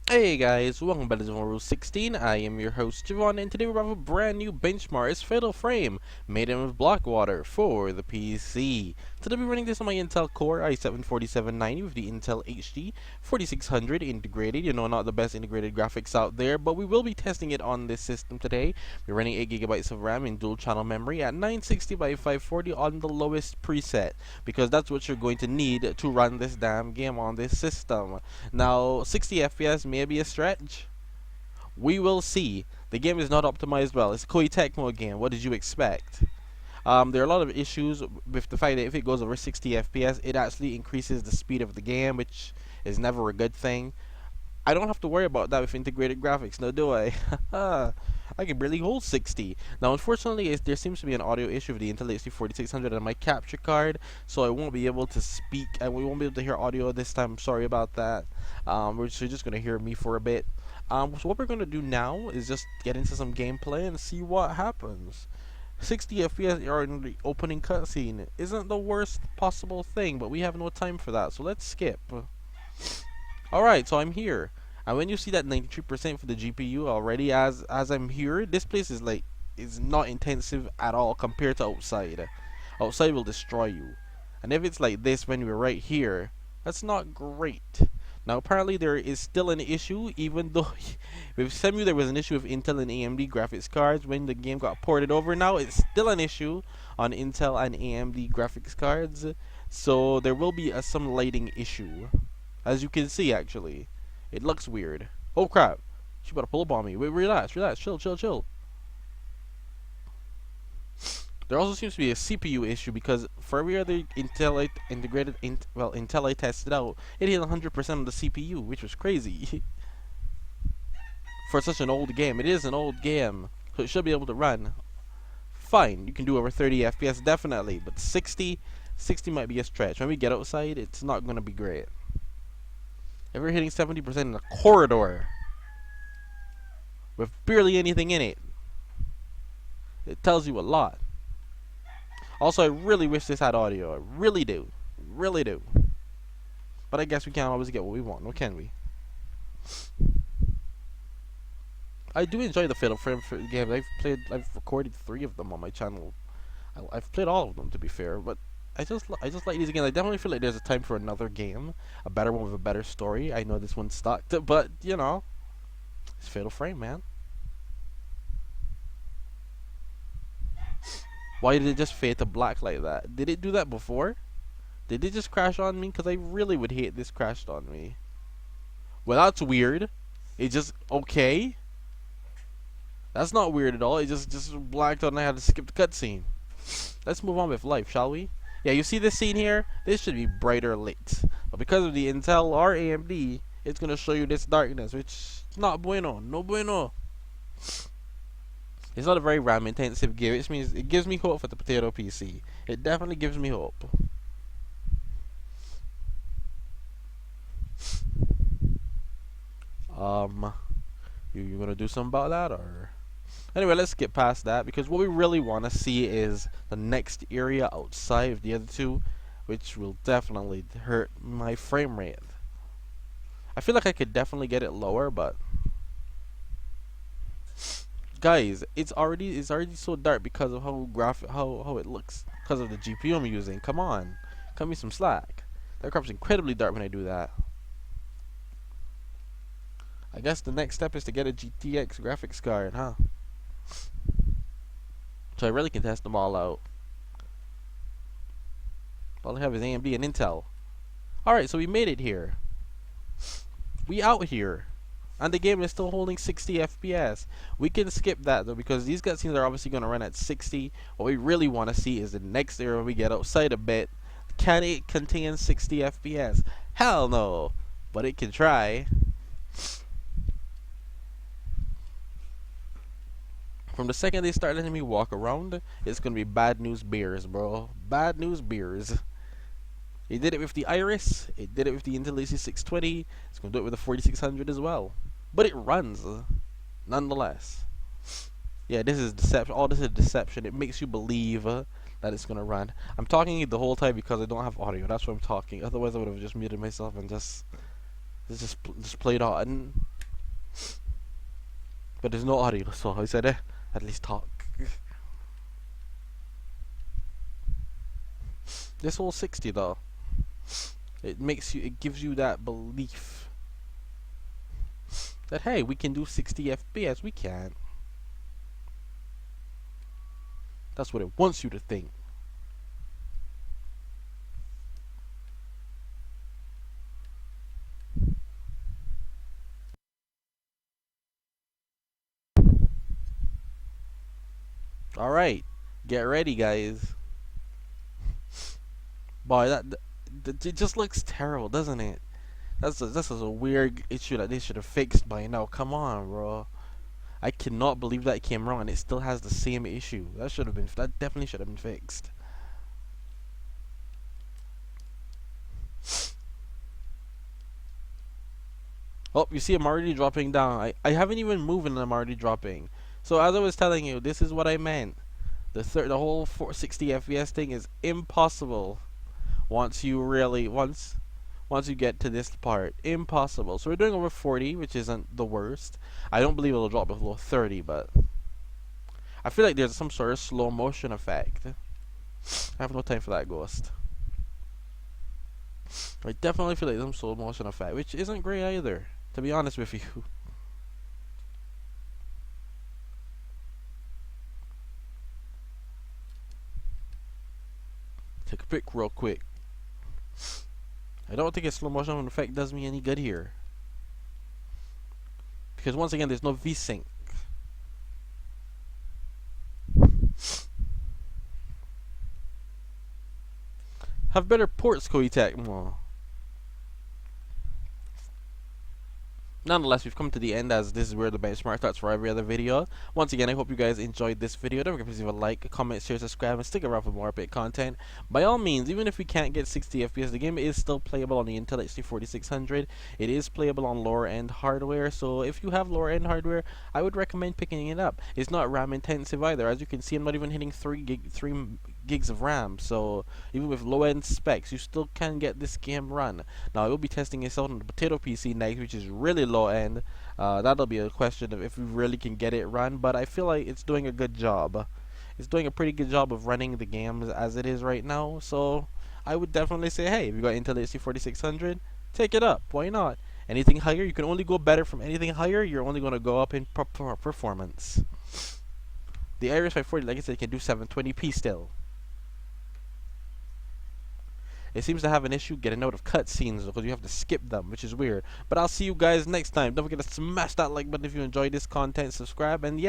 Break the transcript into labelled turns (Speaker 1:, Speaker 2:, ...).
Speaker 1: Hey guys, welcome back to Rule 16. I am your host Javon, and today we have a brand new benchmark. It's Fatal Frame, Maiden of Black Water for the PC. Today we're running this on my Intel Core i7-4790 with the Intel HD 4600 integrated. You know, not the best integrated graphics out there, but we will be testing it on this system today. We're running 8GB of RAM in dual channel memory at 960 by 540 on the lowest preset, because that's what you're going to need to run this damn game on this system. Now, 60 FPS may be a stretch. We will see. The game is not optimized well. It's a Koei Tecmo game. What did you expect? There are a lot of issues with the fact that if it goes over 60 FPS, it actually increases the speed of the game, which is never a good thing. I don't have to worry about that with integrated graphics, no, do I? I can barely hold 60. Now, unfortunately, there seems to be an audio issue with the Intel HD 4600 on my capture card, so I won't be able to speak, and we won't be able to hear audio this time. I'm sorry about that. We're just gonna hear me for a bit. So what we're gonna do now is just get into some gameplay and see what happens. 60 FPS in the opening cutscene isn't the worst possible thing, but we have no time for that, so let's skip. Alright, so I'm here. And when you see that 93% for the GPU already as I'm here, this place is not intensive at all compared to outside. Outside will destroy you. And if it's like this when we're right here, that's not great. Now apparently there is still an issue, even though with Cemu there was an issue with Intel and AMD graphics cards when the game got ported over. Now it's still an issue on Intel and AMD graphics cards. So there will be some lighting issue. As you can see, actually. It looks weird. Oh crap. She about to pull up on me. Wait, relax, chill. There also seems to be a CPU issue because for every other Intel Intel I tested out, it hit 100% of the CPU, which was crazy. For such an old game. It is an old game, so it should be able to run fine. You can do over 30 FPS definitely, but 60 might be a stretch. When we get outside, it's not going to be great. If we're hitting 70% in a corridor with barely anything in it, it tells you a lot. Also, I really wish this had audio. I really do. Really do. But I guess we can't always get what we want, no, can we? I do enjoy the Fatal Frame games. I've recorded 3 of them on my channel. I've played all of them, to be fair, but I just like these games. I definitely feel like there's a time for another game, a better one with a better story. I know this one sucked, but you know, it's Fatal Frame, man. Why did it just fade to black like that? Did it do that before? Did it just crash on me? Because I really would hate this crashed on me. Well, that's weird. It just okay. That's not weird at all. It just blacked out and I had to skip the cutscene. Let's move on with life, shall we? Yeah, you see this scene here? This should be brighter lit. But because of the Intel or AMD, it's going to show you this darkness, which is not bueno. No bueno. It's not a very RAM intensive game. It gives me hope for the potato PC. It definitely gives me hope. You going to do something about that, or? Anyway, let's get past that, because what we really want to see is the next area outside of the other two, which will definitely hurt my frame rate. I feel like I could definitely get it lower, but guys, it's already so dark because of how it looks, because of the GPU I'm using. Come on, cut me some slack. That crap's incredibly dark when I do that. I guess the next step is to get a GTX graphics card, huh? So I really can test them all out. All I have is AMD and Intel. Alright, so we made it here. We out here. And the game is still holding 60 FPS. We can skip that though, because these cutscenes are obviously going to run at 60. What we really want to see is the next area when we get outside a bit. Can it contain 60 FPS? Hell no. But it can try. From the second they start letting me walk around, it's gonna be bad news bears, bro. Bad news bears. It did it with the Iris. It did it with the Intel AC 620. It's gonna do it with the 4600 as well. But it runs, nonetheless. Yeah, this is deception. All this is deception. It makes you believe that it's gonna run. I'm talking the whole time because I don't have audio. That's why I'm talking. Otherwise, I would have just muted myself and just played on. But there's no audio, so I said, at least talk. This whole 60 though, it gives you that belief that hey, we can do 60 FPS. We can. That's what it wants you to think. All right, get ready, guys. Boy, it just looks terrible, doesn't it? This is a weird issue that they should have fixed by now. Come on, bro. I cannot believe that it came wrong and it still has the same issue. That definitely should have been fixed. Oh, you see I'm already dropping down. I haven't even moved and I'm already dropping. So as I was telling you, this is what I meant. The whole 460 FPS thing is impossible once you get to this part. Impossible. So we're doing over 40, which isn't the worst. I don't believe it'll drop below 30, but I feel like there's some sort of slow motion effect. I have no time for that, Ghost. I definitely feel like some slow motion effect, which isn't great either, to be honest with you. Take a pic real quick. I don't think a slow motion effect does me any good here. Because once again, there's no VSync. Have better ports, Koitek. Nonetheless, we've come to the end, as this is where the benchmark starts for every other video. Once again, I hope you guys enjoyed this video. Don't forget to leave a like, comment, share, subscribe, and stick around for more epic content. By all means, even if we can't get 60 FPS, the game is still playable on the Intel HD 4600. It is playable on lower end hardware, so if you have lower end hardware, I would recommend picking it up. It's not RAM intensive either. As you can see, I'm not even hitting 3 gigs of RAM, so even with low end specs, you still can get this game run. Now, I will be testing this out on the Potato PC next, which is really low end. That'll be a question of if we really can get it run, but I feel like it's doing a good job. It's doing a pretty good job of running the games as it is right now, so I would definitely say, hey, if you got Intel HD 4600, take it up. Why not? Anything higher, you can only go better from anything higher. You're only going to go up in performance. The Iris 540, like I said, can do 720p still. It seems to have an issue getting out of cutscenes because you have to skip them, which is weird. But I'll see you guys next time. Don't forget to smash that like button if you enjoyed this content, subscribe, and yeah.